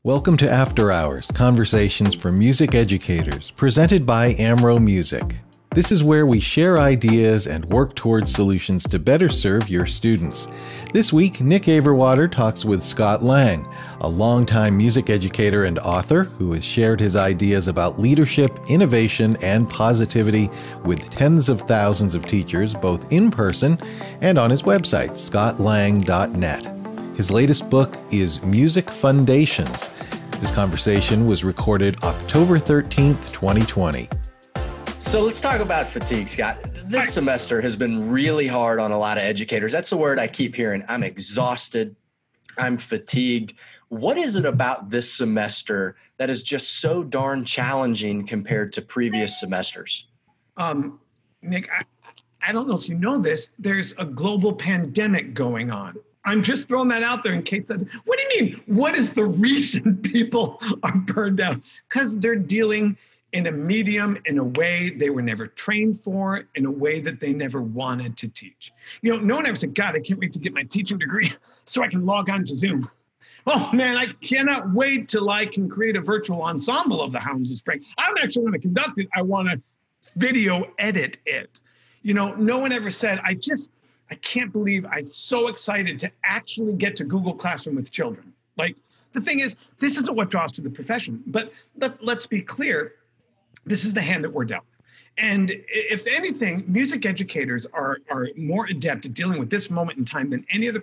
Welcome to After Hours, Conversations for Music Educators, presented by Amro Music. This is where we share ideas and work towards solutions to better serve your students. This week, Nick Averwater talks with Scott Lang, a longtime music educator and author who has shared his ideas about leadership, innovation, and positivity with tens of thousands of teachers, both in person and on his website, scottlang.net. His latest book is Music Foundations. This conversation was recorded October 13th, 2020. So let's talk about fatigue, Scott. This semester has been really hard on a lot of educators. That's the word I keep hearing. I'm exhausted. I'm fatigued. What is it about this semester that is just so darn challenging compared to previous semesters? Nick, I don't know if you know this. There's a global pandemic going on. I'm just throwing that out there in case that, what do you mean? What is the reason people are burned out? Because they're dealing in a medium, in a way they were never trained for, in a way that they never wanted to teach. You know, no one ever said, God, I can't wait to get my teaching degree so I can log on to Zoom. Oh man, I cannot wait till I can create a virtual ensemble of the Hounds of Spring. I don't actually want to conduct it. I want to video edit it. You know, no one ever said, I can't believe I'm so excited to actually get to Google Classroom with children. Like, the thing is, this isn't what draws to the profession. But let's be clear, this is the hand that we're dealt. And if anything, music educators are more adept at dealing with this moment in time than any other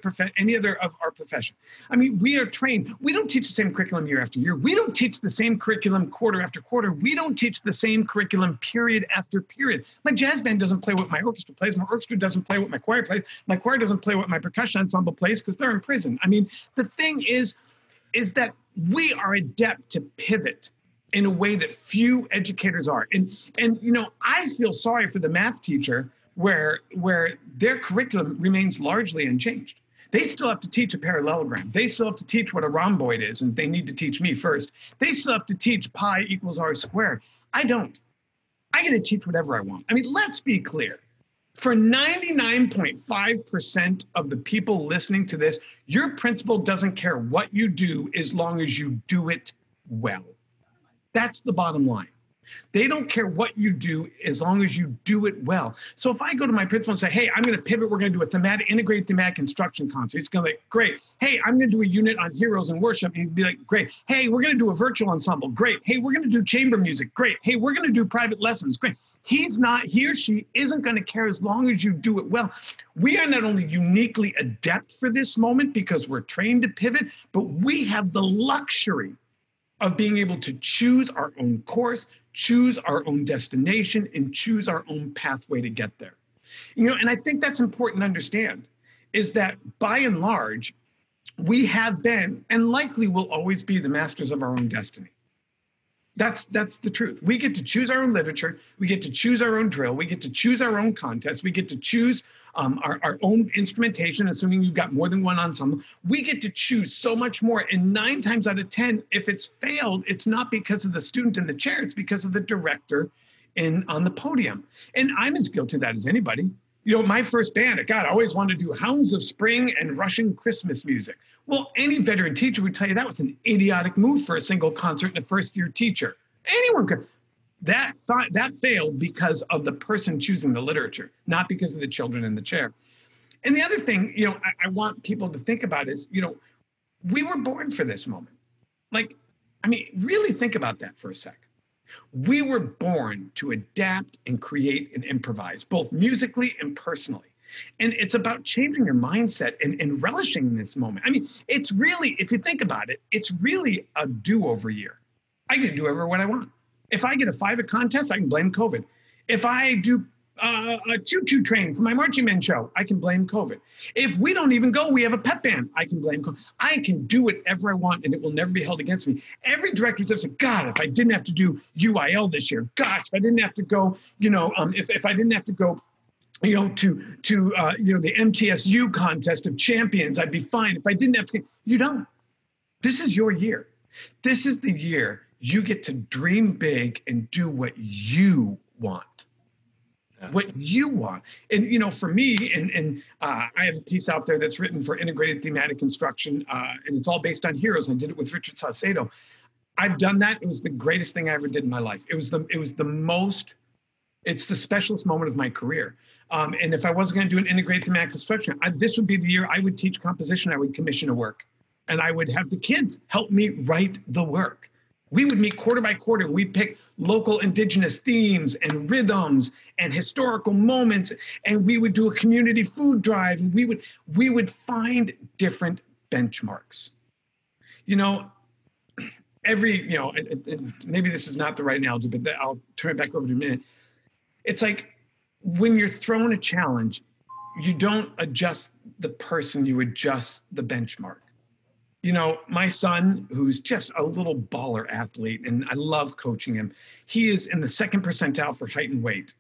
of our profession. I mean, we are trained. We don't teach the same curriculum year after year. We don't teach the same curriculum quarter after quarter. We don't teach the same curriculum period after period. My jazz band doesn't play what my orchestra plays. My orchestra doesn't play what my choir plays. My choir doesn't play what my percussion ensemble plays because they're in prison. I mean, the thing is that we are adept to pivot in a way that few educators are. And you know, I feel sorry for the math teacher where their curriculum remains largely unchanged. They still have to teach a parallelogram. They still have to teach what a rhomboid is, and they need to teach me first. They still have to teach pi equals r squared. I don't. I get to teach whatever I want. I mean, let's be clear. For 99.5% of the people listening to this, your principal doesn't care what you do as long as you do it well. That's the bottom line. They don't care what you do as long as you do it well. So if I go to my principal and say, hey, I'm going to pivot, we're going to do a integrated thematic instruction concert. He's going to be like, great. Hey, I'm going to do a unit on heroes and worship. And he'd be like, great. Hey, we're going to do a virtual ensemble. Great. Hey, we're going to do chamber music. Great. Hey, we're going to do private lessons. Great. He or she isn't going to care as long as you do it well. We are not only uniquely adept for this moment because we're trained to pivot, but we have the luxury of being able to choose our own course, choose our own destination, and choose our own pathway to get there. You know, and I think that's important to understand, is that by and large, we have been and likely will always be the masters of our own destiny. That's the truth. We get to choose our own literature. We get to choose our own drill. We get to choose our own contests. We get to choose our own instrumentation, assuming you've got more than one ensemble. We get to choose so much more. And 9 times out of 10, if it's failed, it's not because of the student in the chair. It's because of the director on the podium. And I'm as guilty of that as anybody. You know, my first band, God, I always wanted to do Hounds of Spring and Russian Christmas music. Well, any veteran teacher would tell you that was an idiotic move for a single concert and a first-year teacher. Anyone could. That failed because of the person choosing the literature, not because of the children in the chair. And the other thing, you know, I want people to think about is, you know, we were born for this moment. Like, I mean, really think about that for a sec. We were born to adapt and create and improvise, both musically and personally. And it's about changing your mindset and relishing this moment. I mean, it's really, if you think about it, it's really a do-over year. I get to do whatever what I want. If I get a 5 at contest, I can blame COVID. If I do a choo-choo training for my marching band show, I can blame COVID. If we don't even go, we have a pep band, I can blame COVID. I can do whatever I want and it will never be held against me. Every director says, God, if I didn't have to do UIL this year, gosh, if I didn't have to go, you know, if I didn't have to go, you know, to the MTSU contest of champions, I'd be fine. If I didn't have to, you don't. This is your year. This is the year you get to dream big and do what you want. what you want. And, you know, for me, and I have a piece out there that's written for integrated thematic instruction, and it's all based on heroes. I did it with Richard Saucedo. I've done that. It was the greatest thing I ever did in my life. It's the specialist moment of my career. And if I wasn't going to do an integrated thematic instruction, this would be the year I would teach composition. I would commission a work, and I would have the kids help me write the work. We would meet quarter by quarter. We'd pick local indigenous themes and rhythms and historical moments, and we would do a community food drive. And we would find different benchmarks. You know, maybe this is not the right analogy, but I'll turn it back over to a minute. It's like when you're thrown a challenge, you don't adjust the person, you adjust the benchmark. You know, my son, who's just a little baller athlete, and I love coaching him, he is in the 2nd percentile for height and weight.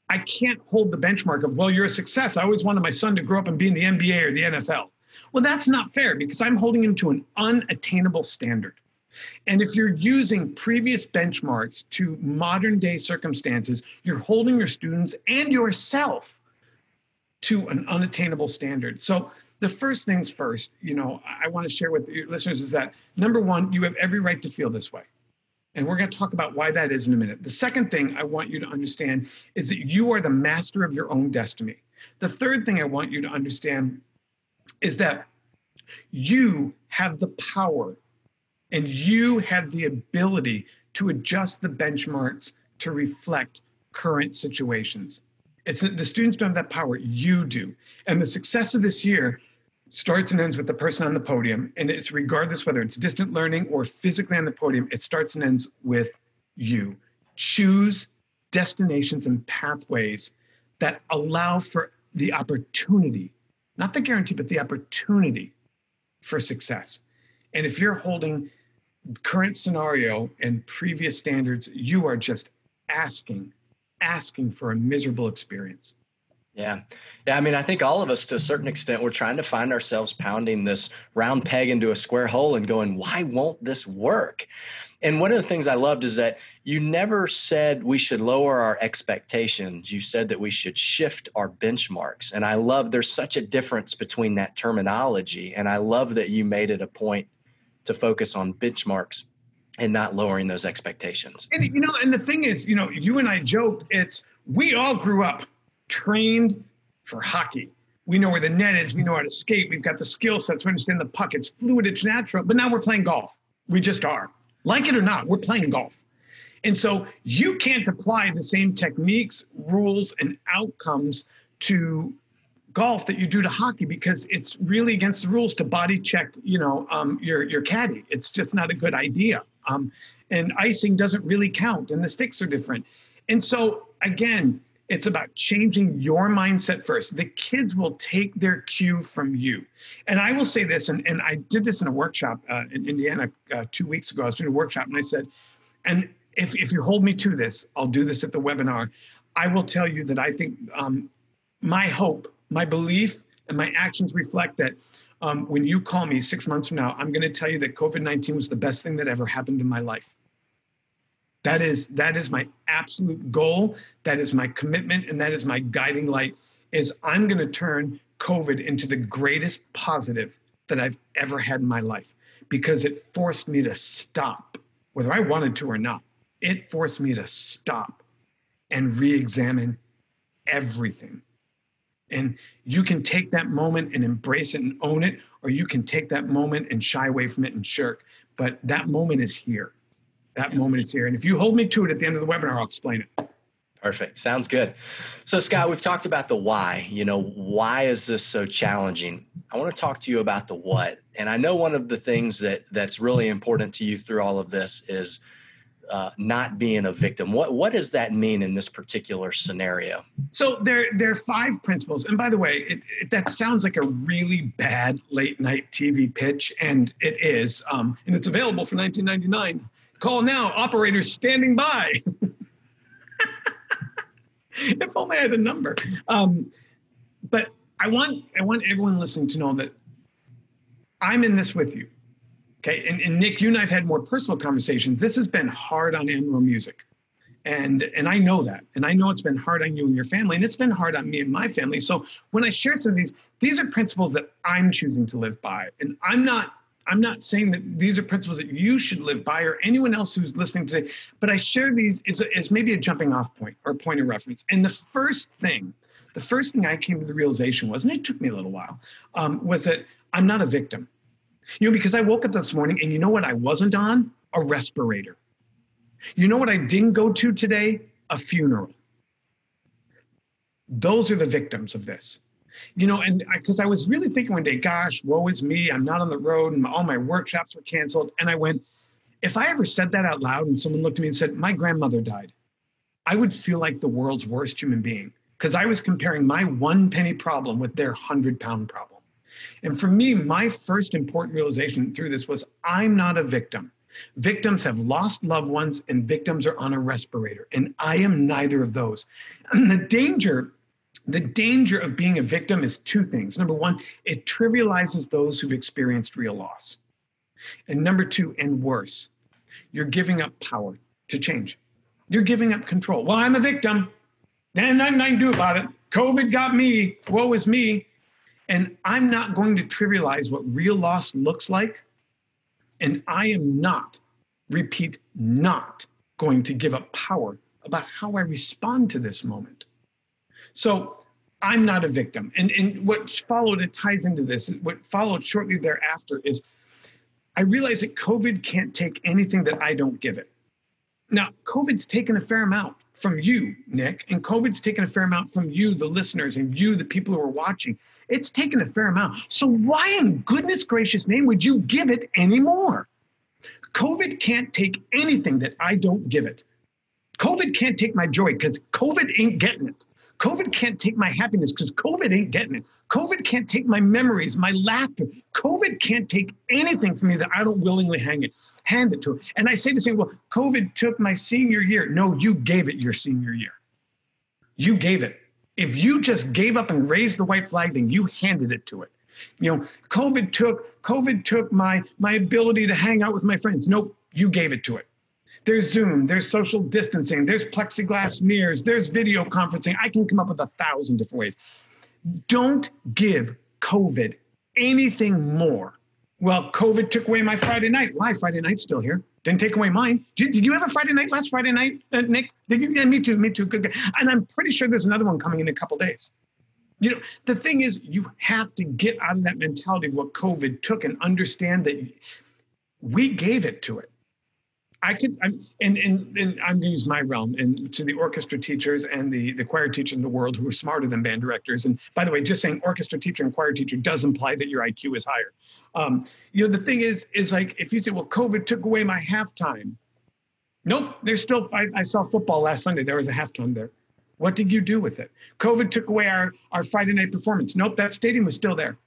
I can't hold the benchmark of, well, you're a success. I always wanted my son to grow up and be in the NBA or the NFL. Well, that's not fair because I'm holding him to an unattainable standard. And if you're using previous benchmarks to modern day circumstances, you're holding your students and yourself to an unattainable standard. So the first things first, you know, I want to share with your listeners is that, number one, you have every right to feel this way. And we're going to talk about why that is in a minute. The second thing I want you to understand is that you are the master of your own destiny. The third thing I want you to understand is that you have the power and you have the ability to adjust the benchmarks to reflect current situations. The students don't have that power, you do. And the success of this year starts and ends with the person on the podium. And it's regardless whether it's distant learning or physically on the podium, it starts and ends with you. Choose destinations and pathways that allow for the opportunity, not the guarantee, but the opportunity for success. And if you're holding current scenario and previous standards, you are just asking for a miserable experience. Yeah. I mean, I think all of us, to a certain extent, we're trying to find ourselves pounding this round peg into a square hole and going, why won't this work? And one of the things I loved is that you never said we should lower our expectations. You said that we should shift our benchmarks. And I love there's such a difference between that terminology. And I love that you made it a point to focus on benchmarks and not lowering those expectations. And, you know, and the thing is, you know, you and I joked, we all grew up trained for hockey. We know where the net is. We know how to skate. We've got the skill sets. We understand the puck. It's fluid. It's natural. But now we're playing golf. We just are. Like it or not, we're playing golf. And so you can't apply the same techniques, rules, and outcomes to golf that you do to hockey because it's really against the rules to body check, you know, your caddy. It's just not a good idea. And icing doesn't really count, and the sticks are different. And so, again, it's about changing your mindset first. The kids will take their cue from you. And I will say this, and I did this in a workshop in Indiana 2 weeks ago. I was doing a workshop, and I said, and if you hold me to this, I'll do this at the webinar. I will tell you that I think my hope, my belief, and my actions reflect that when you call me 6 months from now, I'm going to tell you that COVID-19 was the best thing that ever happened in my life. That is my absolute goal. That is my commitment. And that is my guiding light is I'm going to turn COVID into the greatest positive that I've ever had in my life because it forced me to stop, whether I wanted to or not. It forced me to stop and re-examine everything. And you can take that moment and embrace it and own it, or you can take that moment and shy away from it and shirk. But that moment is here. That moment is here. And if you hold me to it at the end of the webinar, I'll explain it. Perfect. Sounds good. So, Scott, we've talked about the why. You know, why is this so challenging? I want to talk to you about the what. And I know one of the things that's really important to you through all of this is not being a victim. What does that mean in this particular scenario? So there are 5 principles. And by the way, that sounds like a really bad late night TV pitch, and it is. And it's available for $19.99. Call now, operators standing by. If only I had a number. But I want everyone listening to know that I'm in this with you. Okay, and Nick, you and I have had more personal conversations. This has been hard on Amro Music. And I know that. And I know it's been hard on you and your family, and it's been hard on me and my family. So when I share some of these are principles that I'm choosing to live by. And I'm not saying that these are principles that you should live by or anyone else who's listening today, but I share these as maybe a jumping off point or a point of reference. And the first thing I came to the realization was, and it took me a little while, was that I'm not a victim. Because I woke up this morning and you know what I wasn't on? A respirator. You know what I didn't go to today? A funeral. Those are the victims of this. And because I was really thinking one day, gosh, woe is me. I'm not on the road and all my workshops were canceled. And I went, if I ever said that out loud and someone looked at me and said, my grandmother died, I would feel like the world's worst human being because I was comparing my 1 penny problem with their 100-pound problem. And for me, my first important realization through this was I'm not a victim. Victims have lost loved ones and victims are on a respirator. And I am neither of those. And the danger of being a victim is two things. Number one, it trivializes those who've experienced real loss. And number two, and worse, you're giving up power to change. You're giving up control. Well, I'm a victim. Then nothing I can do about it. COVID got me. Woe is me. And I'm not going to trivialize what real loss looks like. And I am not, repeat, not going to give up power about how I respond to this moment. So I'm not a victim. And what followed, it ties into this, what followed shortly thereafter is I realized that COVID can't take anything that I don't give it. Now, COVID's taken a fair amount from you, Nick, and COVID's taken a fair amount from you, the listeners, and you, the people who are watching. It's taken a fair amount. So why in goodness gracious name would you give it anymore? COVID can't take anything that I don't give it. COVID can't take my joy because COVID ain't getting it. COVID can't take my happiness because COVID ain't getting it. COVID can't take my memories, my laughter. COVID can't take anything from me that I don't willingly hand it to it. And I say the same, well, COVID took my senior year. No, you gave it your senior year. You gave it. If you just gave up and raised the white flag, then you handed it to it. COVID took my ability to hang out with my friends. Nope, you gave it to it. There's Zoom, there's social distancing, there's plexiglass mirrors, there's video conferencing. I can come up with 1,000 different ways. Don't give COVID anything more. Well, COVID took away my Friday night. Why? Friday night's still here. Didn't take away mine. Did you have a Friday night last Friday night, Nick? Did you? Yeah, me too. Good. And I'm pretty sure there's another one coming in a couple days. The thing is, you have to get out of that mentality of what COVID took and understand that we gave it to it. I'm going to use my realm and to the orchestra teachers and the choir teachers in the world who are smarter than band directors. And by the way, just saying orchestra teacher and choir teacher does imply that your IQ is higher. The thing is like, if you say, well, COVID took away my halftime. Nope, there's still, I saw football last Sunday. There was a halftime there. What did you do with it? COVID took away our Friday night performance. Nope, that stadium was still there.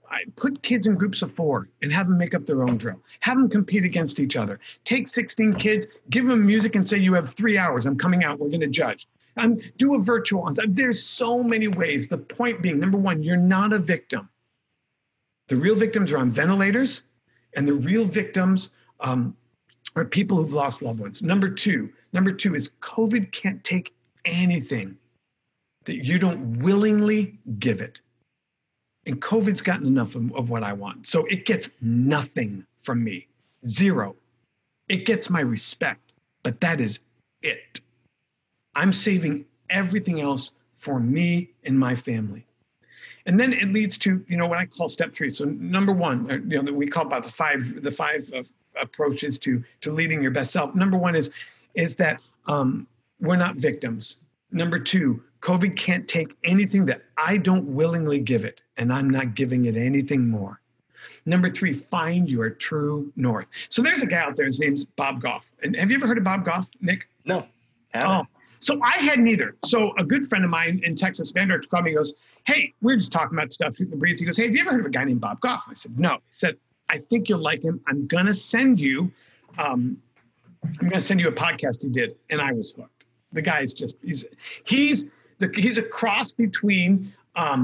I put kids in groups of 4 and have them make up their own drill. Have them compete against each other. Take 16 kids, give them music and say, you have 3 hours. I'm coming out. We're going to judge. Do a virtual. There's so many ways. The point being, number one, you're not a victim. The real victims are on ventilators, and the real victims are people who've lost loved ones. Number two is COVID can't take anything that you don't willingly give it. And COVID's gotten enough of what I want. So it gets nothing from me. 0. It gets my respect, but that is it. I'm saving everything else for me and my family. And then it leads to, what I call step 3. So number 1, that we call about the five approaches to leading your best self. Number 1 is that we're not victims. Number 2, COVID can't take anything that I don't willingly give it, and I'm not giving it anything more. Number 3, find your true north. So there's a guy out there, his name's Bob Goff. And have you ever heard of Bob Goff, Nick? No, haven't. So I hadn't either. So a good friend of mine in Texas, band director, called me and goes, hey, we're just talking about stuff, shooting the breeze. He goes, hey, have you ever heard of a guy named Bob Goff? I said, no. He said, I think you'll like him. I'm going to send you a podcast he did. And I was hooked. The guy's just, he's a cross between a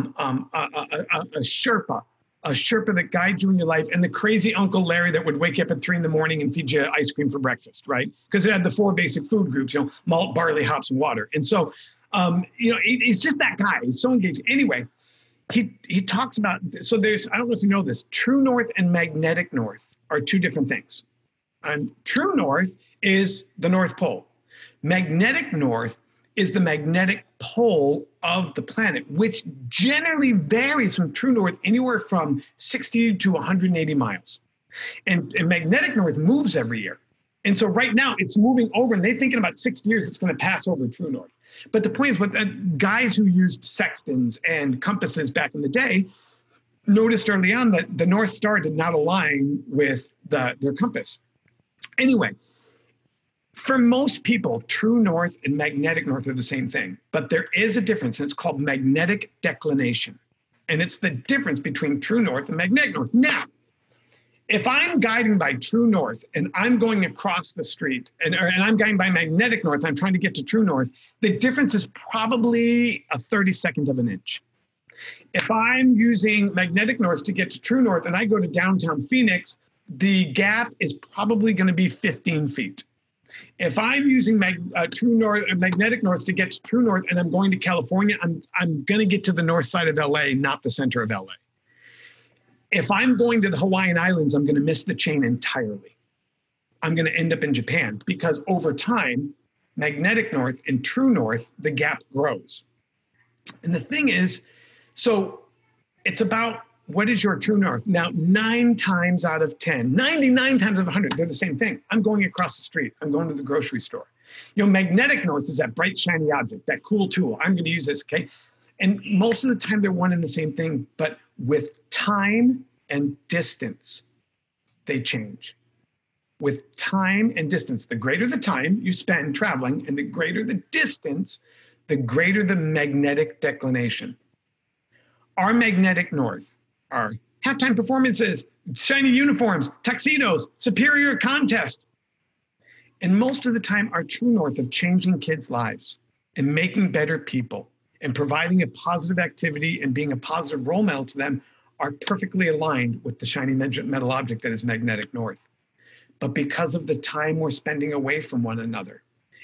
Sherpa a Sherpa that guides you in your life, and the crazy Uncle Larry that would wake you up at 3 in the morning and feed you ice cream for breakfast, right? Because it had the 4 basic food groups, malt, barley, hops, and water. And so, he's just that guy. He's so engaged. Anyway, he talks about, so there's, I don't know if you know this, true north and magnetic north are 2 different things. And true north is the North Pole. Magnetic north is the magnetic pole of the planet, which generally varies from true north anywhere from 60 to 180 miles. And magnetic north moves every year. And so right now it's moving over, and they're thinking about 60 years, it's going to pass over true north. But the point is, what guys who used sextants and compasses back in the day noticed early on that the North Star did not align with their compass. Anyway, for most people, true north and magnetic north are the same thing, but there is a difference, and it's called magnetic declination. And it's the difference between true north and magnetic north. Now, if I'm guiding by true north and I'm going across the street and I'm guiding by magnetic north, I'm trying to get to true north, the difference is probably a 32nd of an inch. If I'm using magnetic north to get to true north and I go to downtown Phoenix, the gap is probably going to be 15 feet. If I'm using magnetic north to get to true north and I'm going to California, I'm going to get to the north side of LA, not the center of LA. If I'm going to the Hawaiian Islands, I'm going to miss the chain entirely. I'm going to end up in Japan, because over time, magnetic north and true north, the gap grows. And the thing is, so it's about, what is your true north? Now, 9 times out of 10, 99 times out of 100, they're the same thing. I'm going across the street. I'm going to the grocery store. Magnetic north is that bright, shiny object, that cool tool. I'm going to use this, okay? And most of the time, they're one and the same thing. But with time and distance, they change. With time and distance, the greater the time you spend traveling and the greater the distance, the greater the magnetic declination. Our magnetic north are halftime performances, shiny uniforms, tuxedos, superior contest. And most of the time, our true north of changing kids' lives and making better people and providing a positive activity and being a positive role model to them are perfectly aligned with the shiny metal object that is magnetic north. But because of the time we're spending away from one another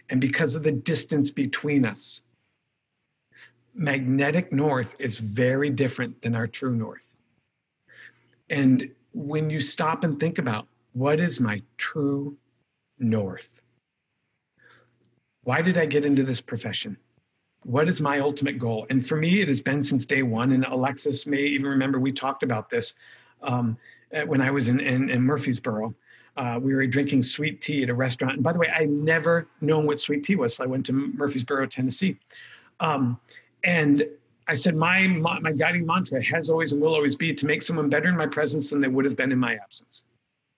and because of the distance between us, magnetic north is very different than our true north. And when you stop and think about, what is my true north? Why did I get into this profession? What is my ultimate goal? And for me, it has been since day one. And Alexis may even remember we talked about this when I was in Murfreesboro. We were drinking sweet tea at a restaurant. And by the way, I never known what sweet tea was. So I went to Murfreesboro, Tennessee. And I said, my guiding mantra has always and will always be to make someone better in my presence than they would have been in my absence.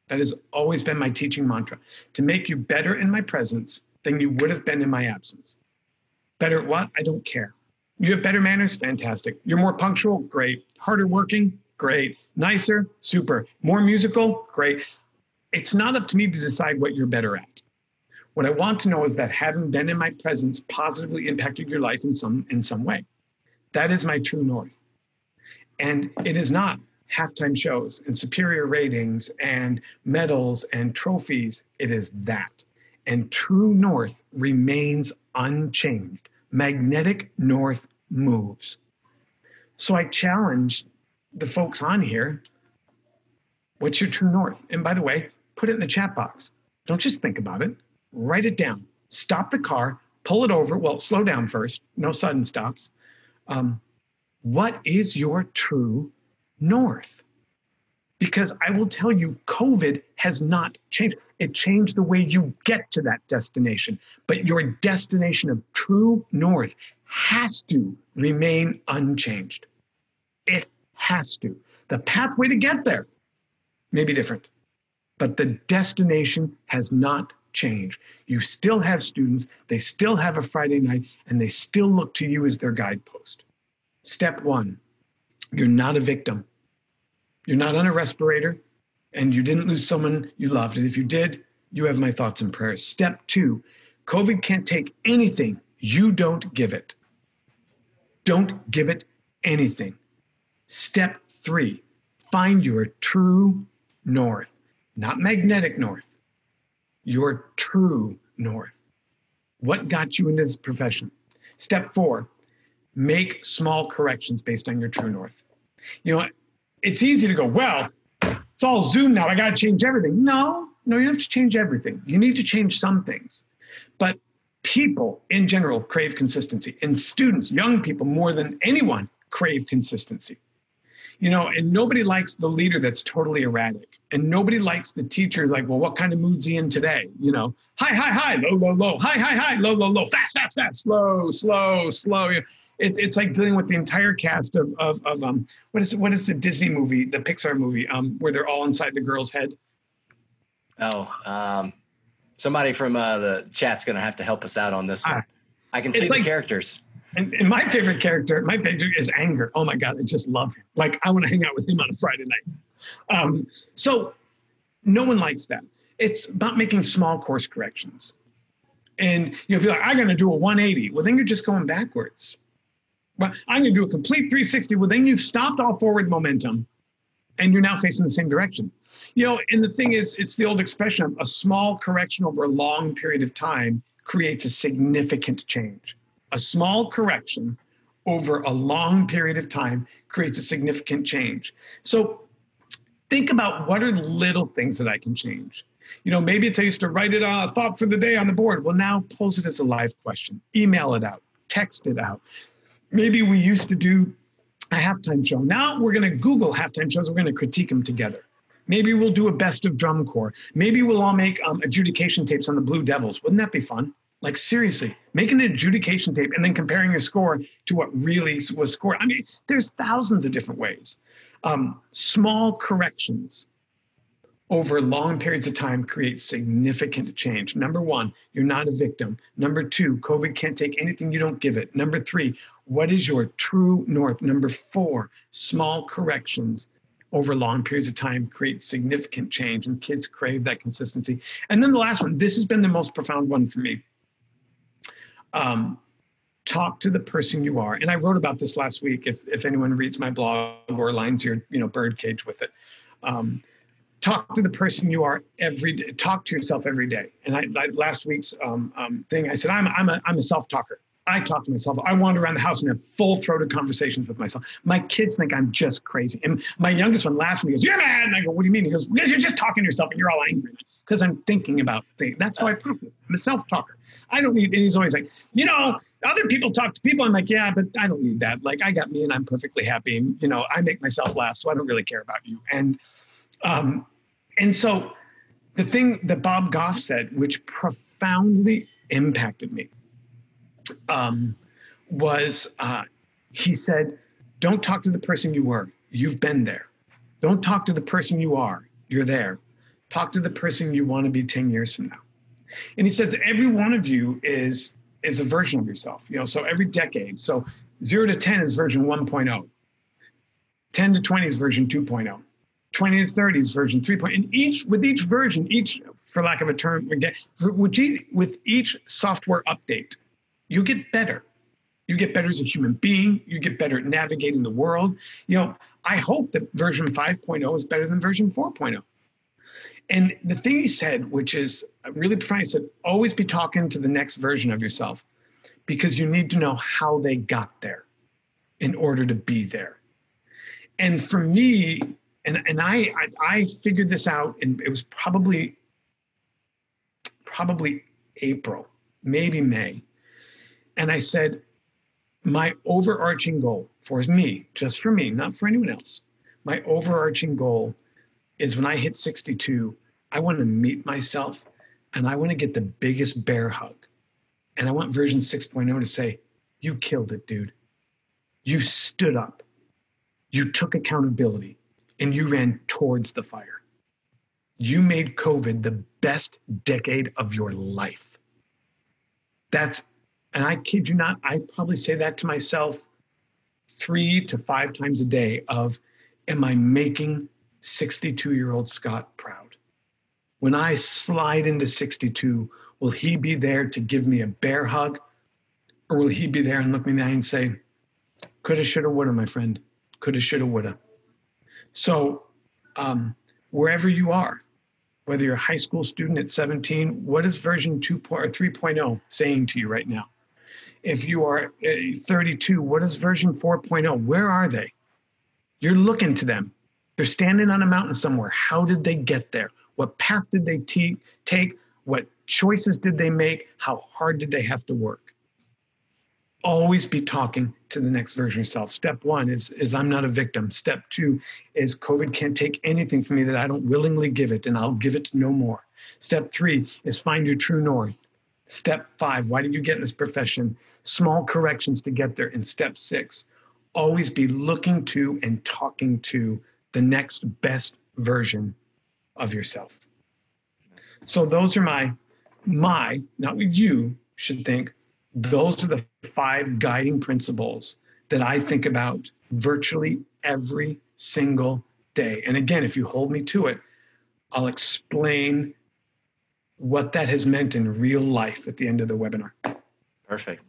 That has always been my teaching mantra, to make you better in my presence than you would have been in my absence. Better at what? I don't care. You have better manners? Fantastic. You're more punctual? Great. Harder working? Great. Nicer? Super. More musical? Great. It's not up to me to decide what you're better at. What I want to know is that having been in my presence positively impacted your life in some way. That is my true north. And it is not halftime shows and superior ratings and medals and trophies. It is that. And true north remains unchanged. Magnetic north moves. So I challenge the folks on here, what's your true north? And by the way, put it in the chat box. Don't just think about it. Write it down. Stop the car, pull it over. Well, slow down first. No sudden stops. What is your true north? Because I will tell you, COVID has not changed. It changed the way you get to that destination. But your destination of true north has to remain unchanged. It has to. The pathway to get there may be different, but the destination has not changed. You still have students, they still have a Friday night, and they still look to you as their guidepost. Step 1, you're not a victim. You're not on a respirator, and you didn't lose someone you loved. And if you did, you have my thoughts and prayers. Step 2, COVID can't take anything you don't give it. Don't give it anything. Step 3, Find your true north, not magnetic north, your true north. What got you into this profession? Step 4, make small corrections based on your true north. You know, it's easy to go, well, it's all Zoom now. I got to change everything. No, you don't have to change everything. You need to change some things. But people in general crave consistency, and students, young people more than anyone crave consistency. You know, and nobody likes the leader that's totally erratic. And nobody likes the teacher like, well, what kind of mood's he in today? You know, high, high, high, low, low, low, high, high, high, low, low, low, fast, fast, fast, slow, slow, slow. It's like dealing with the entire cast of what is the Disney movie, the Pixar movie, where they're all inside the girl's head? Somebody from the chat's going to have to help us out on this one. I can see the characters. And my favorite character is Anger. Oh my God, I just love him. Like, I want to hang out with him on a Friday night. So no one likes that. It's about making small course corrections. And if you're like, I'm going to do a 180, well, then you're just going backwards. Well, I'm going to do a complete 360. Well, then you've stopped all forward momentum and you're now facing the same direction. You know, and the thing is, it's the old expression of a small correction over a long period of time creates a significant change. A small correction over a long period of time creates a significant change. So think about what are the little things that I can change. You know, maybe it's I used to write it a thought for the day on the board. Well, now pose it as a live question, email it out, text it out. Maybe we used to do a halftime show. Now we're going to Google halftime shows. We're going to critique them together. Maybe we'll do a best of drum corps. Maybe we'll all make adjudication tapes on the Blue Devils. Wouldn't that be fun? Like, seriously, making an adjudication tape and then comparing your score to what really was scored. I mean, there's thousands of different ways. Small corrections over long periods of time create significant change. Number 1, you're not a victim. Number 2, COVID can't take anything you don't give it. Number 3, what is your true north? Number 4, small corrections over long periods of time create significant change, and kids crave that consistency. And then the last one, this has been the most profound one for me. Talk to the person you are. And I wrote about this last week, if anyone reads my blog or lines your birdcage with it. Talk to the person you are every day. Talk to yourself every day. And last week's thing, I said, I'm a self-talker. I talk to myself. I wander around the house and have full-throated conversations with myself. My kids think I'm just crazy. And my youngest one laughs at me. He goes, "You're mad." And I go, "What do you mean?" He goes, "Because you're just talking to yourself and you're all angry." Because I'm thinking about things. That's how I practice. I'm a self-talker. I don't need, and he's always like, other people talk to people. I'm like, yeah, but I don't need that. Like, I got me and I'm perfectly happy. And, I make myself laugh, so I don't really care about you. And so the thing that Bob Goff said, which profoundly impacted me, was he said, don't talk to the person you were. You've been there. Don't talk to the person you are. You're there. Talk to the person you want to be 10 years from now. And he says every one of you is a version of yourself. So every decade. So 0 to 10 is version 1.0. 10 to 20 is version 2.0. 20 to 30 is version 3.0. And with each version, for lack of a term, with each software update, you get better. You get better as a human being. You get better at navigating the world. I hope that version 5.0 is better than version 4.0. And the thing he said, which is really profound, he said, always be talking to the next version of yourself, because you need to know how they got there in order to be there. And for me, and I figured this out, and it was probably April, maybe May. And I said, my overarching goal for me, just for me, not for anyone else, my overarching goal is when I hit 62, I want to meet myself and I want to get the biggest bear hug. And I want version 6.0 to say, you killed it, dude. You stood up. You took accountability and you ran towards the fire. You made COVID the best decade of your life. And I kid you not, I probably say that to myself 3 to 5 times a day of, am I making 62-year-old Scott proud? When I slide into 62, will he be there to give me a bear hug? Or will he be there and look me in the eye and say, coulda, shoulda, woulda, my friend. Coulda, shoulda, woulda. So wherever you are, whether you're a high school student at 17, what is version 2 or 3.0 saying to you right now? If you are 32, what is version 4.0? Where are they? You're looking to them. They're standing on a mountain somewhere. How did they get there? What path did they take? What choices did they make? How hard did they have to work? Always be talking to the next version of yourself. Step 1 is I'm not a victim. Step 2 is COVID can't take anything from me that I don't willingly give it, and I'll give it no more. Step 3 is find your true north. Step 5, why did you get in this profession? Small corrections to get there. And step 6, always be looking to and talking to the next best version of yourself. So those are my, not what you should think, those are the 5 guiding principles that I think about virtually every single day. And again, if you hold me to it, I'll explain what that has meant in real life at the end of the webinar. Perfect.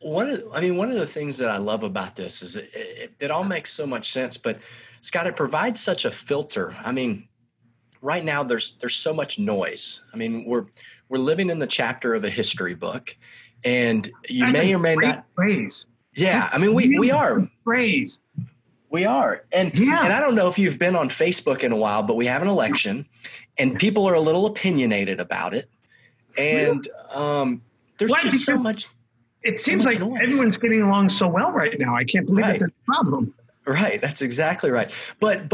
One of the things that I love about this is it all makes so much sense, but Scott, it provides such a filter. I mean, right now there's so much noise. I mean, we're living in the chapter of a history book, and you That's may a or may great not. Phrase. Yeah, That's I mean, we are. Phrase. We are. And I don't know if you've been on Facebook in a while, but we have an election and people are a little opinionated about it. And there's just so much. It seems like noise. Everyone's getting along so well right now. I can't believe that there's a problem. Right. That's exactly right. But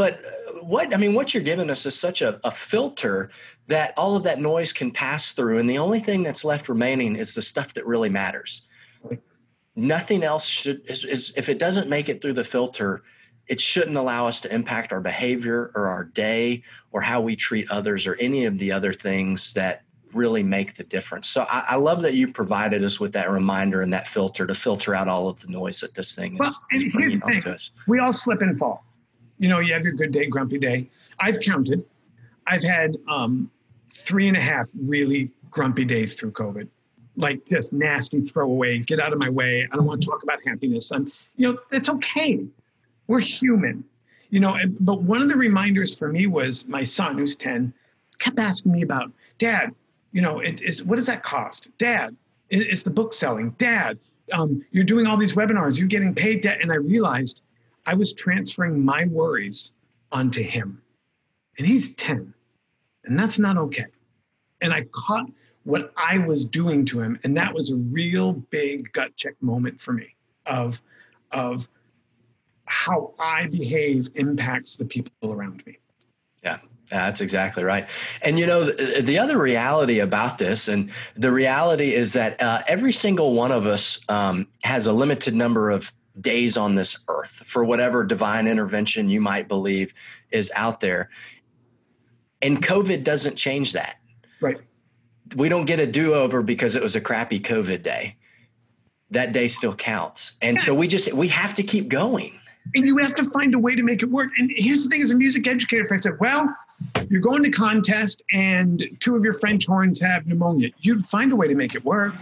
what you're giving us is such a filter that all of that noise can pass through. And the only thing that's left remaining is the stuff that really matters. Nothing else if it doesn't make it through the filter, it shouldn't allow us to impact our behavior or our day or how we treat others or any of the other things that really make the difference. So I love that you provided us with that reminder and that filter to filter out all of the noise that this thing is bringing onto us. We all slip and fall. You know, you have your good day, grumpy day. I've counted. I've had 3.5 really grumpy days through COVID. Like just nasty throwaway, get out of my way. I don't want to talk about happiness. It's okay. We're human, but one of the reminders for me was my son, who's 10, kept asking me about, Dad, what does that cost? Dad, is the book selling? Dad, you're doing all these webinars, you're getting paid, Dad. And I realized I was transferring my worries onto him. And he's 10, and that's not okay. And I caught what I was doing to him. And that was a real big gut check moment for me of how I behave impacts the people around me. Yeah, that's exactly right. And, the other reality about this, and the reality is that every single one of us has a limited number of days on this earth for whatever divine intervention you might believe is out there. And COVID doesn't change that. Right. We don't get a do-over because it was a crappy COVID day. That day still counts. And so we have to keep going. And you have to find a way to make it work. And here's the thing, as a music educator, if I said, well, you're going to contest and 2 of your French horns have pneumonia, you'd find a way to make it work.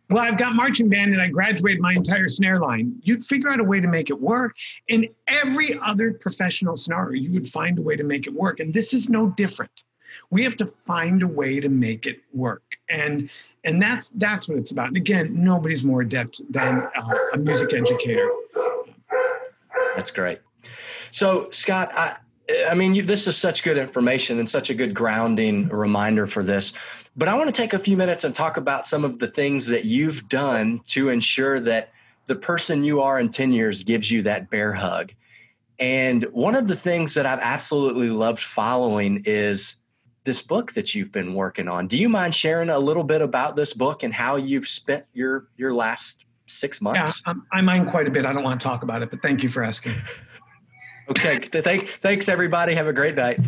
Well, I've got marching band and I graduated my entire snare line. You'd figure out a way to make it work. In every other professional scenario, you would find a way to make it work. And this is no different. We have to find a way to make it work. And that's what it's about. And again, nobody's more adept than a music educator. That's great. So, Scott, this is such good information and such a good grounding reminder for this. But I want to take a few minutes and talk about some of the things that you've done to ensure that the person you are in 10 years gives you that bear hug. And one of the things that I've absolutely loved following is this book that you've been working on. Do you mind sharing a little bit about this book and how you've spent your last 6 months? Yeah, I mind quite a bit. I don't want to talk about it, but thank you for asking. Okay. Thanks, everybody. Have a great night.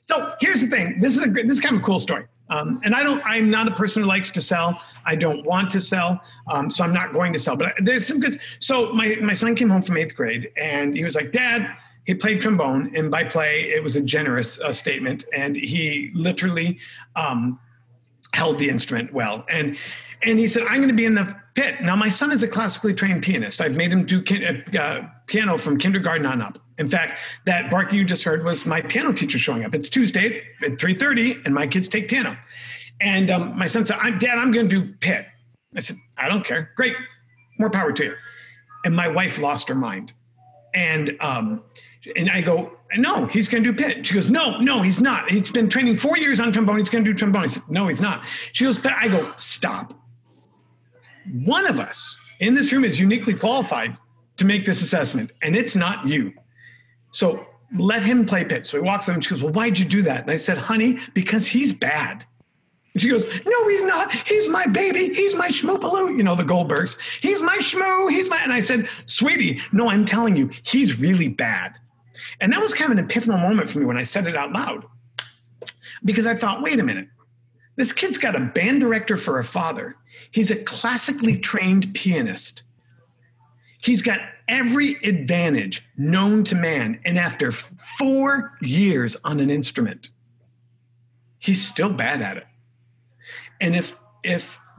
So here's the thing. This is kind of a cool story. And I'm not a person who likes to sell. I don't want to sell. So I'm not going to sell, but there's some good. So my son came home from 8th grade and he was like, Dad, he played trombone, and by play, it was a generous statement. And he literally held the instrument well. And And he said, I'm going to be in the pit. Now, my son is a classically trained pianist. I've made him do piano from kindergarten on up. In fact, that barking you just heard was my piano teacher showing up. It's Tuesday at 3:30, and my kids take piano. And my son said, Dad, I'm going to do pit. I said, I don't care. Great. More power to you. And my wife lost her mind. And I go, no, he's going to do pit. She goes, no, he's not. He's been training 4 years on trombone. He's going to do trombone. I said, no, he's not. She goes, but I go, stop. One of us in this room is uniquely qualified to make this assessment, and it's not you. So let him play pit. So he walks up and she goes, well, why'd you do that? And I said, honey, because he's bad. And she goes, no, he's not. He's my baby. He's my schmoopaloo. You know, the Goldbergs. He's my schmoo. And I said, sweetie, no, I'm telling you, he's really bad. And that was kind of an epiphanal moment for me when I said it out loud. Because I thought, wait a minute. This kid's got a band director for a father. He's a classically trained pianist. He's got every advantage known to man. And after 4 years on an instrument, he's still bad at it. And if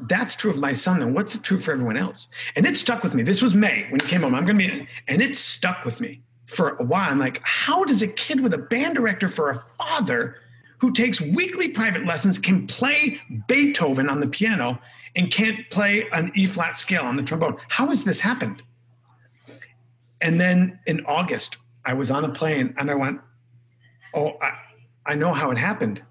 that's true of my son, then what's true for everyone else? And it stuck with me. This was May when he came home. And it stuck with me for a while. I'm like, how does a kid with a band director for a father who takes weekly private lessons can play Beethoven on the piano and can't play an E-flat scale on the trombone? How has this happened? And then in August, I was on a plane and I went, oh, I know how it happened.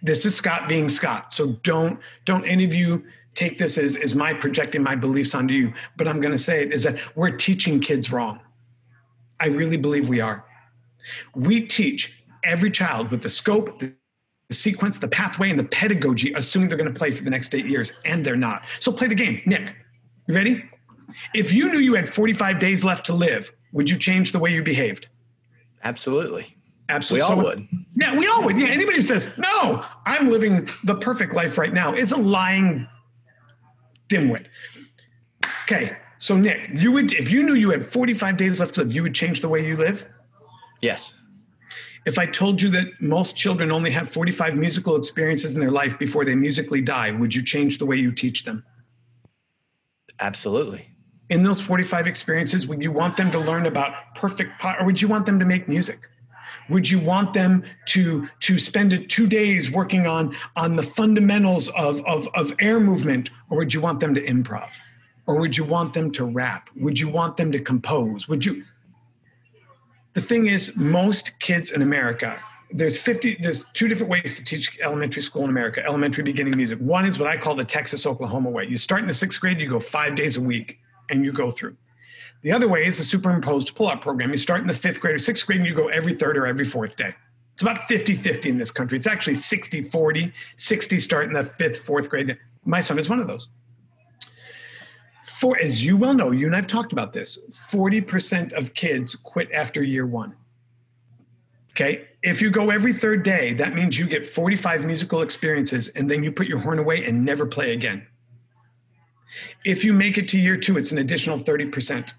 This is Scott being Scott. So don't any of you take this as my projecting my beliefs onto you. But I'm going to say it is that we're teaching kids wrong. I really believe we are. We teach every child with the scope, the sequence, the pathway, and the pedagogy, assuming they're going to play for the next 8 years, and they're not. So play the game. Nick, you ready? If you knew you had 45 days left to live, would you change the way you behaved? Absolutely. Absolutely. We all would. Yeah, we all would. Yeah, anybody who says, no, I'm living the perfect life right now is a lying dimwit. Okay, so Nick, you would, if you knew you had 45 days left to live, you would change the way you live? Yes. If I told you that most children only have 45 musical experiences in their life before they musically die, would you change the way you teach them? Absolutely. In those 45 experiences, would you want them to learn about perfect pot, or would you want them to make music? Would you want them to spend 2 days working on the fundamentals of air movement, or would you want them to improv? Or would you want them to rap? Would you want them to compose? The thing is, most kids in America, there's 2 different ways to teach elementary school in America, elementary beginning music. One is what I call the Texas, Oklahoma way. You start in the 6th grade, you go 5 days a week, and you go through. The other way is a superimposed pull-up program. You start in the 5th grade or 6th grade, and you go every 3rd or every 4th day. It's about 50-50 in this country. It's actually 60-40, 60 start in the 5th, 4th grade. My son is one of those. As you well know, you and I've talked about this, 40% of kids quit after year 1. Okay? If you go every 3rd day, that means you get 45 musical experiences, and then you put your horn away and never play again. If you make it to year 2, it's an additional 30%.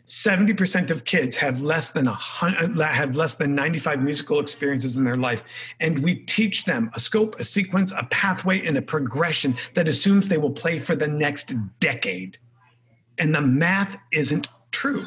70% of kids have less than 95 musical experiences in their life. And we teach them a scope, a sequence, a pathway, and a progression that assumes they will play for the next decade. And the math isn't true.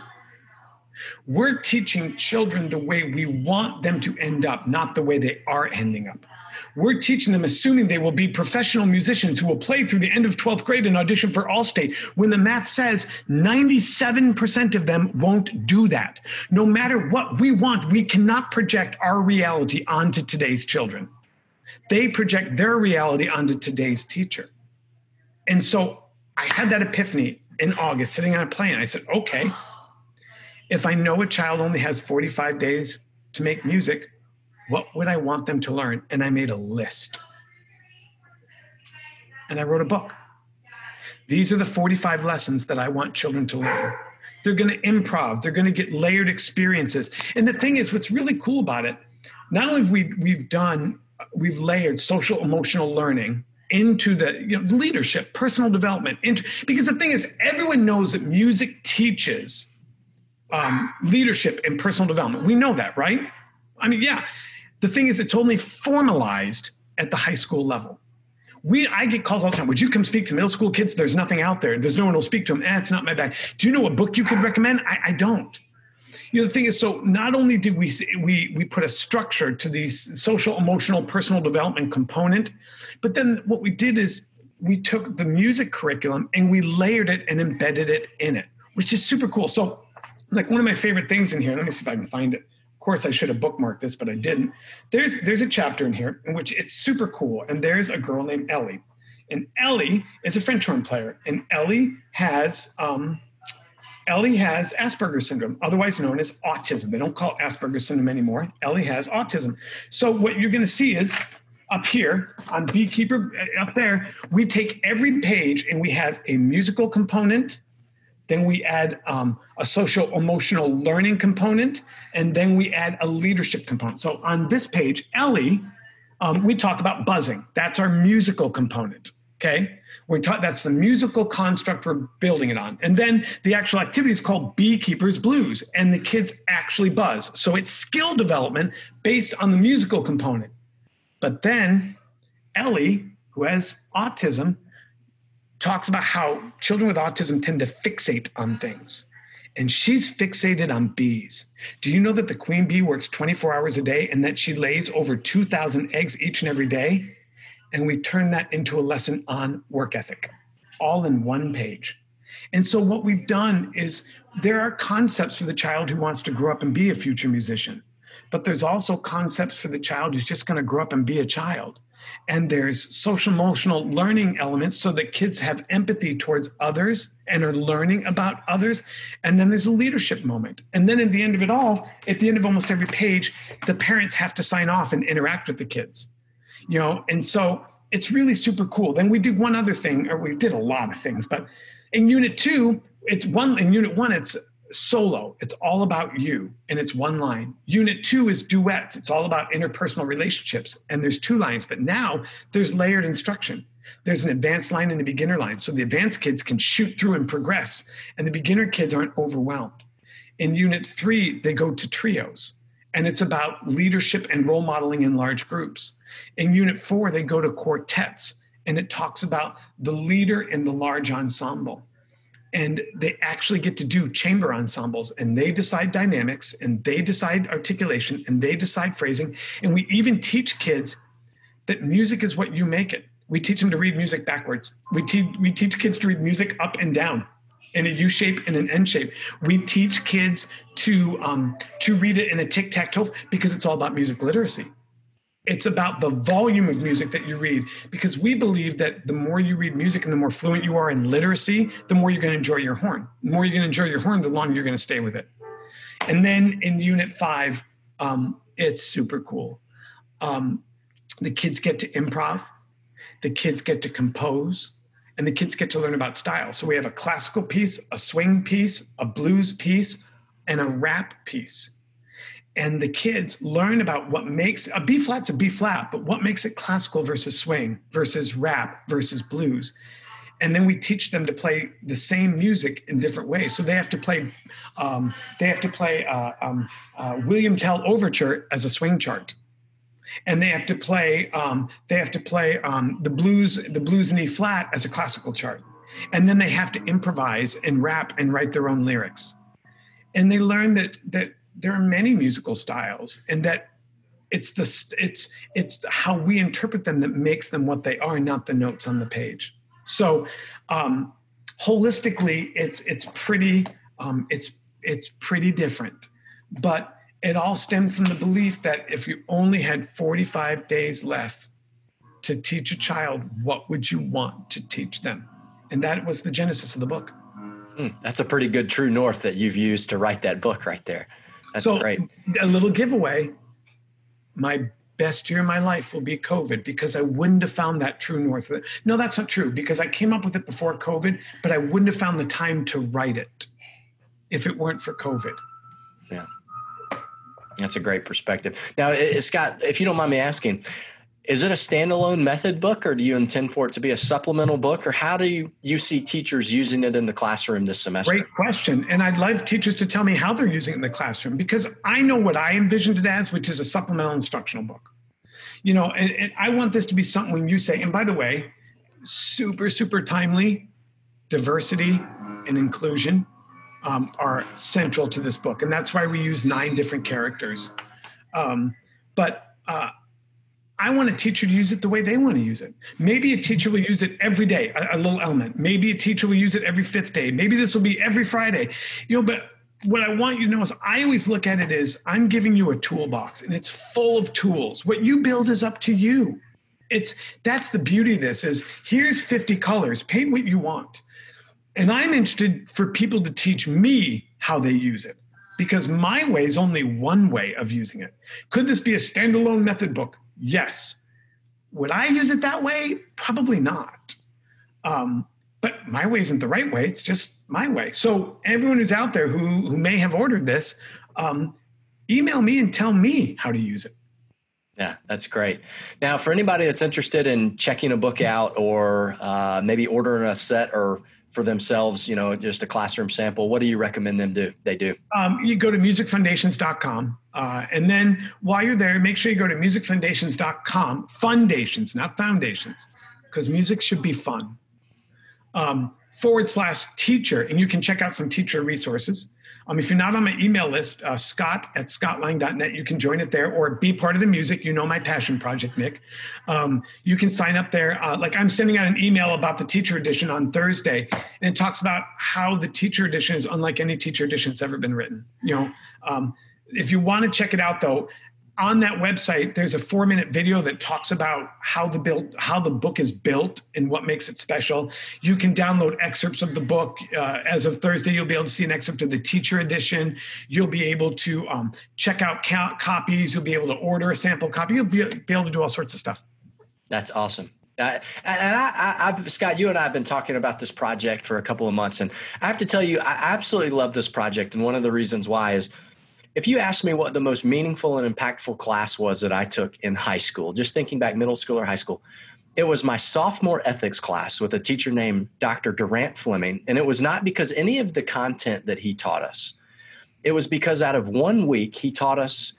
We're teaching children the way we want them to end up, not the way they are ending up. We're teaching them assuming they will be professional musicians who will play through the end of 12th grade and audition for Allstate, when the math says 97% of them won't do that. No matter what we want, we cannot project our reality onto today's children. They project their reality onto today's teacher. And so I had that epiphany in August, sitting on a plane. I said, okay, if I know a child only has 45 days to make music, what would I want them to learn? And I made a list. And I wrote a book. These are the 45 lessons that I want children to learn. They're going to improv. They're going to get layered experiences. And the thing is, what's really cool about it, not only have we've layered social emotional learning into the leadership, personal development, because the thing is, everyone knows that music teaches leadership and personal development. We know that, right? I mean, yeah. The thing is, it's only formalized at the high school level. I get calls all the time. Would you come speak to middle school kids? There's nothing out there. There's no one who'll speak to them. It's not my bag. Do you know a book you could recommend? I don't. The thing is, so not only did we put a structure to the social, emotional, personal development component, but then what we did is we took the music curriculum and we layered it and embedded it in it, which is super cool. So like one of my favorite things in here, let me see if I can find it. Of course, I should have bookmarked this, but I didn't. There's a chapter in here in which it's super cool. And there's a girl named Ellie. And Ellie is a French horn player. And Ellie has Asperger's syndrome, otherwise known as autism. They don't call it Asperger's syndrome anymore. Ellie has autism. So what you're going to see is up here on Beekeeper, up there, we take every page and we have a musical component. Then we add a social emotional learning component, and then we add a leadership component. So on this page, Ellie, we talk about buzzing. That's our musical component, okay? That's the musical construct we're building it on. And then the actual activity is called Beekeeper's Blues, and the kids actually buzz. So it's skill development based on the musical component. But then Ellie, who has autism, talks about how children with autism tend to fixate on things. And she's fixated on bees. Do you know that the queen bee works 24 hours a day and that she lays over 2,000 eggs each and every day? And we turn that into a lesson on work ethic, all in one page. And so what we've done is there are concepts for the child who wants to grow up and be a future musician, but there's also concepts for the child who's just going to grow up and be a child. And there's social emotional learning elements so that kids have empathy towards others and are learning about others. And then there's a leadership moment. And then at the end of it all, at the end of almost every page, the parents have to sign off and interact with the kids. And so it's really super cool. Then we did one other thing, or we did a lot of things, but in unit 2, in unit 1, it's solo. It's all about you, and it's one line. Unit 2 is duets. It's all about interpersonal relationships, and there's 2 lines, but now there's layered instruction. There's an advanced line and a beginner line, so the advanced kids can shoot through and progress, and the beginner kids aren't overwhelmed. In unit 3, they go to trios, and it's about leadership and role modeling in large groups. In unit 4, they go to quartets, and it talks about the leader in the large ensemble. And they actually get to do chamber ensembles, and they decide dynamics, and they decide articulation, and they decide phrasing. And we even teach kids that music is what you make it. We teach them to read music backwards. We teach kids to read music up and down in a U shape and an N shape. We teach kids to read it in a tic-tac-toe because it's all about music literacy. It's about the volume of music that you read, because we believe that the more you read music and the more fluent you are in literacy, the more you're going to enjoy your horn. The more you're going to enjoy your horn, the longer you're going to stay with it. And then in unit 5, it's super cool. The kids get to improv, the kids get to compose, and the kids get to learn about style. So we have a classical piece, a swing piece, a blues piece, and a rap piece. And the kids learn about what makes a B flat's a B flat, but what makes it classical versus swing versus rap versus blues. And then we teach them to play the same music in different ways. So they have to play William Tell Overture as a swing chart, and they have to play the blues in E flat as a classical chart, and then they have to improvise and rap and write their own lyrics. And they learn that there are many musical styles, and that it's how we interpret them that makes them what they are, not the notes on the page. So holistically, it's pretty different, but it all stemmed from the belief that if you only had 45 days left to teach a child, what would you want to teach them? And that was the genesis of the book. That's a pretty good true north that you've used to write that book right there. That's great. A little giveaway, my best year of my life will be COVID, because I wouldn't have found that true north. No, that's not true, because I came up with it before COVID, but I wouldn't have found the time to write it if it weren't for COVID. Yeah. That's a great perspective. Now, Scott, if you don't mind me asking, is it a standalone method book, or do you intend for it to be a supplemental book, or how do you see teachers using it in the classroom this semester? Great question. And I'd love teachers to tell me how they're using it in the classroom, because I know what I envisioned it as, which is a supplemental instructional book. And I want this to be something when you say, and by the way, super, super timely, diversity and inclusion are central to this book. And that's why we use 9 different characters. But I want a teacher to use it the way they want to use it. Maybe a teacher will use it every day, a little element. Maybe a teacher will use it every 5th day. Maybe this will be every Friday. But what I want you to know is I always look at it as I'm giving you a toolbox and it's full of tools. What you build is up to you. That's the beauty of this is here's 50 colors, paint what you want. And I'm interested for people to teach me how they use it because my way is only one way of using it. Could this be a standalone method book? Yes. Would I use it that way? Probably not. But my way isn't the right way. It's just my way. So everyone who's out there who may have ordered this, email me and tell me how to use it. Yeah, that's great. Now, for anybody that's interested in checking a book out or maybe ordering a set or for themselves, just a classroom sample, what do you recommend they do? You go to musicfoundations.com. And then while you're there, make sure you go to musicfoundations.com, foundations, not foundations, because music should be fun, /teacher. And you can check out some teacher resources. If you're not on my email list, scott@scottlang.net, you can join it there or be part of the music. My passion project, Nick. You can sign up there. Like I'm sending out an email about the teacher edition on Thursday, and it talks about how the teacher edition is unlike any teacher edition that's ever been written. If you want to check it out, though, on that website, there's a 4-minute video that talks about how the book is built and what makes it special. You can download excerpts of the book. As of Thursday, you'll be able to see an excerpt of the teacher edition. You'll be able to check out copies. You'll be able to order a sample copy. You'll be able to do all sorts of stuff. That's awesome. Scott, you and I have been talking about this project for a couple of months, and I have to tell you, I absolutely love this project. And one of the reasons why is if you asked me what the most meaningful and impactful class was that I took in high school, just thinking back middle school or high school, it was my sophomore ethics class with a teacher named Dr. Durant Fleming. And it was not because any of the content that he taught us. It was because out of 1 week, he taught us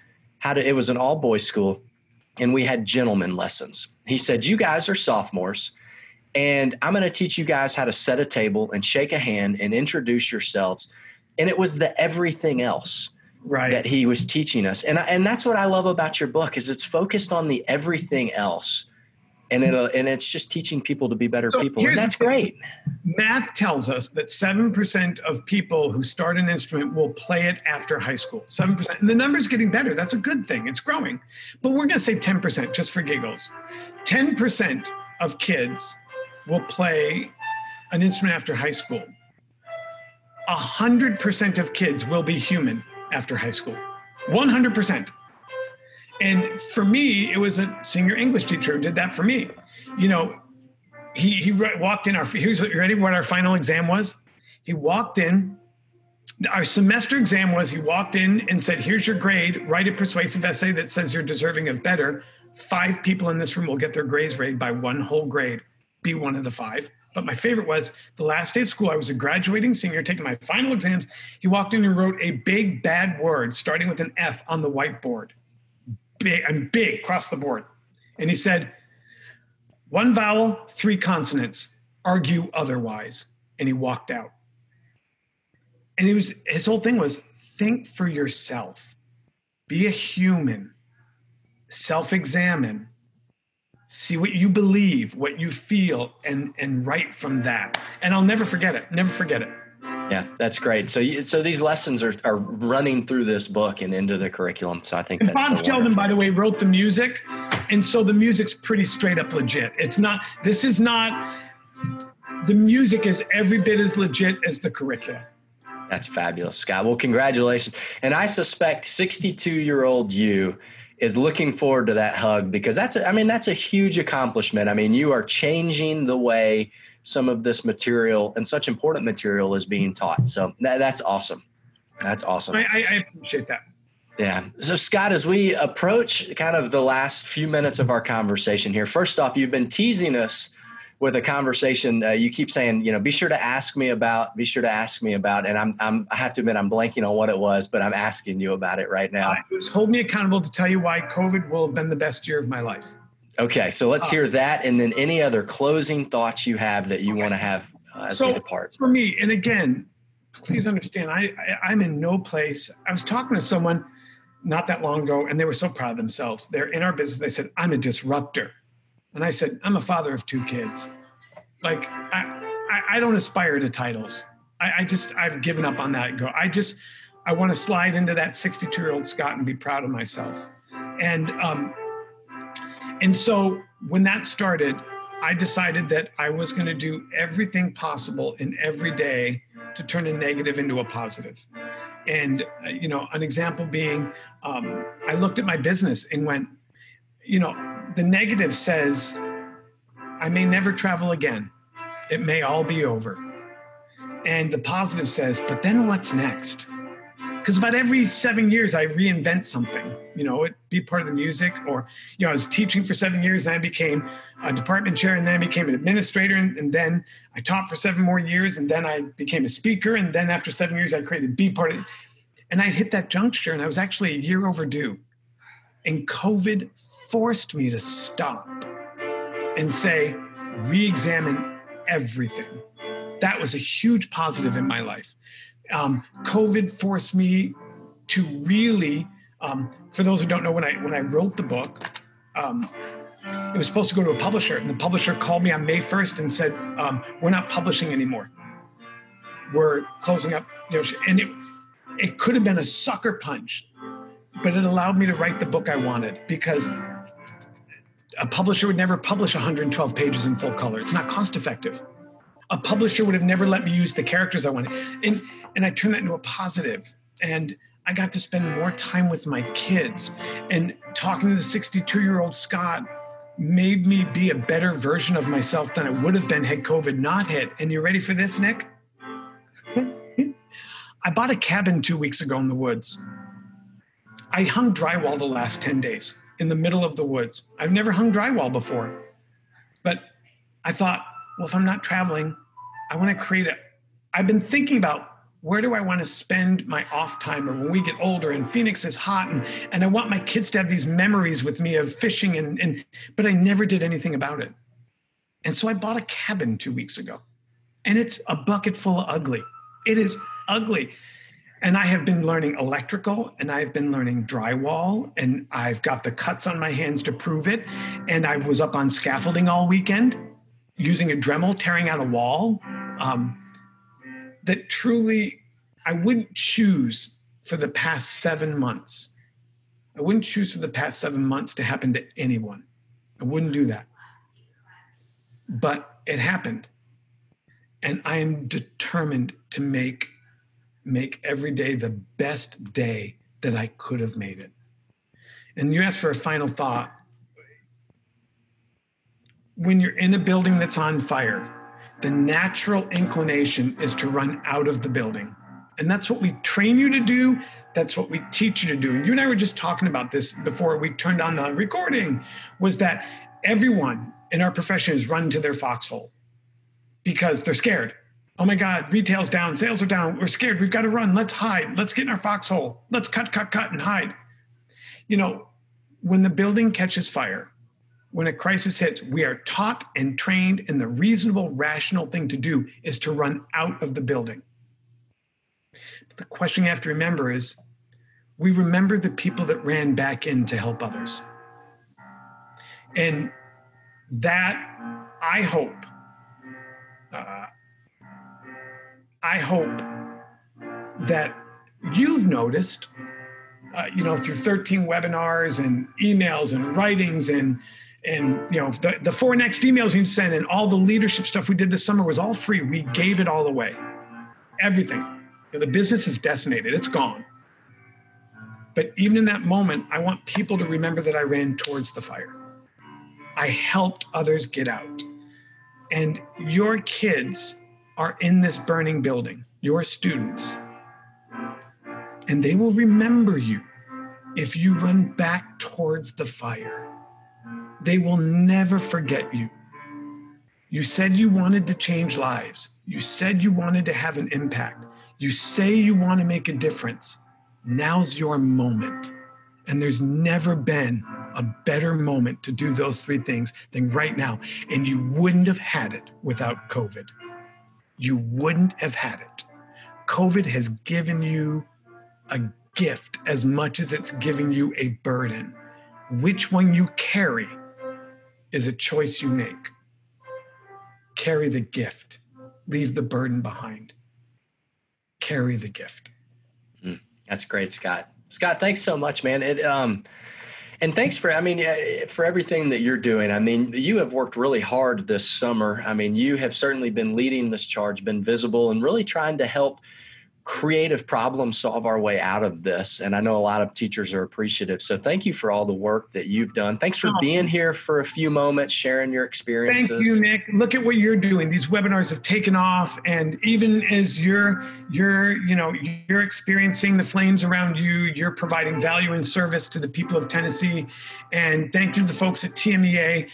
it was an all boys school, and we had gentleman lessons. He said, you guys are sophomores, and I'm going to teach you guys how to set a table and shake a hand and introduce yourselves. And it was the everything else. Right. That he was teaching us. And that's what I love about your book is it's focused on the everything else. And it's just teaching people to be better people. And that's great. Math tells us that 7% of people who start an instrument will play it after high school. 7%. And the number's getting better. That's a good thing. It's growing. But we're going to say 10% just for giggles. 10% of kids will play an instrument after high school. 100% of kids will be human after high school, 100%. And for me, it was a senior English teacher who did that for me. He walked in. You ready what our final exam was? He walked in. Our semester exam was he walked in and said, here's your grade. Write a persuasive essay that says you're deserving of better. 5 people in this room will get their grades rated by 1 whole grade. Be one of the 5. But my favorite was the last day of school. I was a graduating senior taking my final exams. He walked in and wrote a big bad word starting with an F on the whiteboard. Big across the board. And he said, 1 vowel, 3 consonants, argue otherwise. And he walked out. And his whole thing was think for yourself. Be a human. Self-examine. See what you believe, what you feel, and write from that. And I'll never forget it. Never forget it. Yeah, that's great. So these lessons are running through this book and into the curriculum. So I think that's Bob so Sheldon, by the way, wrote the music. And so the music's pretty straight up legit. The music is every bit as legit as the curriculum. That's fabulous, Scott. Well, congratulations. And I suspect 62-year-old you is looking forward to that hug because that's a huge accomplishment. I mean, you are changing the way some of this material and such important material is being taught. So that's awesome. That's awesome. I appreciate that. Yeah. So Scott, as we approach kind of the last few minutes of our conversation here, first off, you've been teasing us with a conversation. You keep saying, be sure to ask me about, and I have to admit, I'm blanking on what it was, but I'm asking you about it right now. It was hold me accountable to tell you why COVID will have been the best year of my life. Okay. So let's hear that. And then any other closing thoughts you have that you want to have as we depart. For me, and again, please understand, I'm in no place. I was talking to someone not that long ago, and they were so proud of themselves. They're in our business. They said, I'm a disruptor. And I said, I'm a father of 2 kids. Like, I don't aspire to titles. I've given up on that. I want to slide into that 62-year-old Scott and be proud of myself. And so when that started, I decided that I was going to do everything possible in every day to turn a negative into a positive. And, an example being, I looked at my business and went, the negative says, I may never travel again. It may all be over. And the positive says, but then what's next? Because about every 7 years, I reinvent something, it be part of the music, or, I was teaching for 7 years, and I became a department chair, and then I became an administrator, and then I taught for 7 more years, and then I became a speaker, and then after 7 years, I created Be Part of it. And I hit that juncture, and I was actually a year overdue. And COVID forced me to stop and say, re-examine everything. That was a huge positive in my life. COVID forced me to really, for those who don't know, when I wrote the book, it was supposed to go to a publisher, and the publisher called me on May 1st and said, we're not publishing anymore. We're closing up. And it could have been a sucker punch, but it allowed me to write the book I wanted, because a publisher would never publish 112 pages in full color. It's not cost effective. A publisher would have never let me use the characters I wanted. And I turned that into a positive. And I got to spend more time with my kids. And talking to the 62-year-old Scott made me be a better version of myself than I would have been had COVID not hit. And you ready for this, Nick? I bought a cabin 2 weeks ago in the woods. I hung drywall the last 10 days in the middle of the woods. I've never hung drywall before. But I thought, well, if I'm not traveling, I want to I've been thinking about, where do I want to spend my off time, or when we get older and Phoenix is hot, and I want my kids to have these memories with me of fishing, but I never did anything about it. And so I bought a cabin 2 weeks ago, and it's a bucket full of ugly. It is ugly. And I have been learning electrical, and I've been learning drywall, and I've got the cuts on my hands to prove it. And I was up on scaffolding all weekend using a Dremel, tearing out a wall. That truly, I wouldn't choose for the past 7 months. I wouldn't choose for the past 7 months to happen to anyone. I wouldn't do that. But it happened. And I am determined to make every day the best day that I could have made it. And you asked for a final thought. When you're in a building that's on fire, the natural inclination is to run out of the building. And that's what we train you to do. That's what we teach you to do. And you and I were just talking about this before we turned on the recording, was that everyone in our profession is run to their foxhole because they're scared. Oh my God, retail's down, sales are down. We're scared. We've got to run. Let's hide. Let's get in our foxhole. Let's cut, and hide. When the building catches fire, when a crisis hits, we are taught and trained, and the reasonable, rational thing to do is to run out of the building. But the question you have to remember is, we remember the people that ran back in to help others. And that, I hope that you've noticed, through 13 webinars and emails and writings and the 4 next emails you can send, and all the leadership stuff we did this summer was all free. We gave it all away. Everything. The business is decimated. It's gone. But even in that moment, I want people to remember that I ran towards the fire. I helped others get out. And your kids are in this burning building, your students. And they will remember you if you run back towards the fire. They will never forget you. You said you wanted to change lives. You said you wanted to have an impact. You say you want to make a difference. Now's your moment. And there's never been a better moment to do those three things than right now. And you wouldn't have had it without COVID. You wouldn't have had it. COVID has given you a gift as much as it's giving you a burden. Which one you carry is a choice you make. Carry the gift. Leave the burden behind. Carry the gift. That's great, Scott. Scott, thanks so much, man. And thanks for everything that you're doing. I mean, you have worked really hard this summer. I mean, you have certainly been leading this charge, been visible, and really trying to help creative problem solve our way out of this. And I know a lot of teachers are appreciative. So thank you for all the work that you've done. Thanks for being here for a few moments, sharing your experiences. Thank you, Nick. Look at what you're doing. These webinars have taken off. And even as you're experiencing the flames around you, you're providing value and service to the people of Tennessee. And thank you to the folks at TMEA.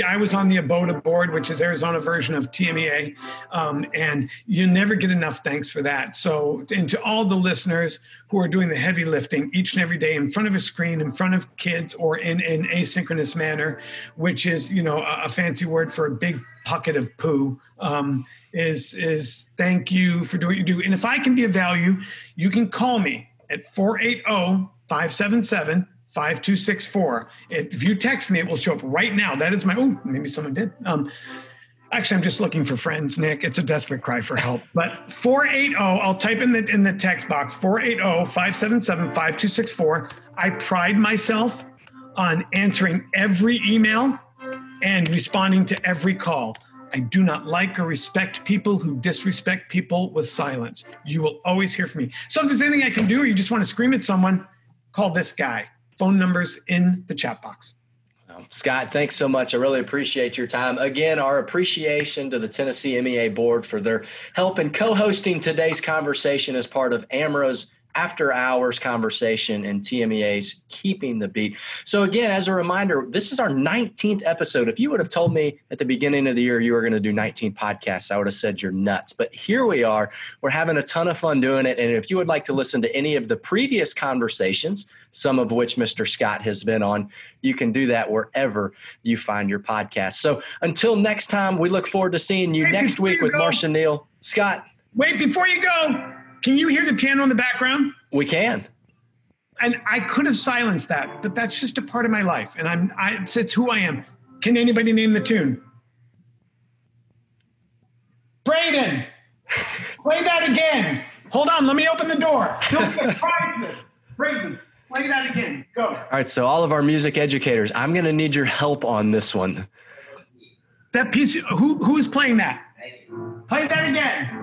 I was on the ABOTA board, which is Arizona version of TMEA. And you never get enough thanks for that. So, and to all the listeners who are doing the heavy lifting each and every day in front of a screen, in front of kids, or in an asynchronous manner, which is, a fancy word for a big bucket of poo, is thank you for doing what you do. And if I can be of value, you can call me at 480-577-5264. If you text me, it will show up right now. That is maybe someone did. Actually, I'm just looking for friends, Nick. It's a desperate cry for help. But 480, I'll type in the text box, 480-577-5264. I pride myself on answering every email and responding to every call. I do not like or respect people who disrespect people with silence. You will always hear from me. So if there's anything I can do, or you just want to scream at someone, call this guy. Phone number's in the chat box. Scott, thanks so much. I really appreciate your time. Again, our appreciation to the Tennessee MEA Board for their help in co-hosting today's conversation as part of Amro's After Hours conversation and TMEA's Keeping the Beat. So again, as a reminder, this is our 19th episode. If you would have told me at the beginning of the year you were going to do 19 podcasts, I would have said you're nuts. But here we are. We're having a ton of fun doing it. And if you would like to listen to any of the previous conversations, some of which Mr. Scott has been on, you can do that wherever you find your podcast. So until next time, we look forward to seeing you next week with Marcia Neal. Scott. Wait, before you go, can you hear the piano in the background? We can. And I could have silenced that, but that's just a part of my life. And it's who I am. Can anybody name the tune? Braden, play that again. Hold on, let me open the door. Don't get this. Braden, play that again. Go. All right, so all of our music educators, I'm going to need your help on this one. That piece, who's playing that? Play that again.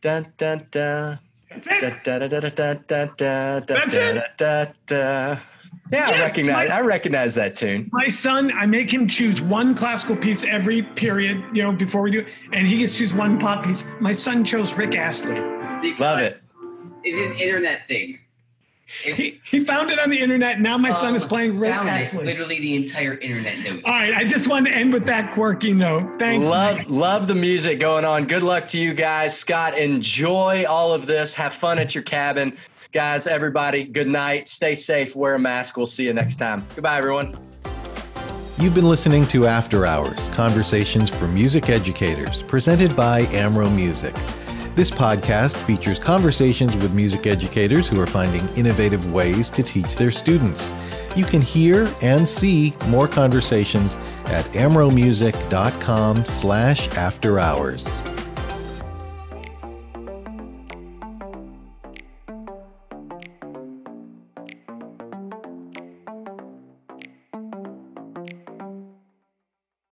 Dun, dun, dun. Yeah, I recognize that tune. My son, I make him choose one classical piece every period, before we do it, and he gets to choose one pop piece. My son chose Rick Astley. Love it. It's an internet thing. He found it on the internet. Now my son is playing Rick Astley. Literally the entire internet knows. All right, I just wanted to end with that quirky note. Thanks. Love the music going on. Good luck to you guys. Scott, enjoy all of this. Have fun at your cabin. Guys, everybody, good night. Stay safe. Wear a mask. We'll see you next time. Goodbye, everyone. You've been listening to After Hours, Conversations for Music Educators, presented by Amro Music. This podcast features conversations with music educators who are finding innovative ways to teach their students. You can hear and see more conversations at amromusic.com/afterhours.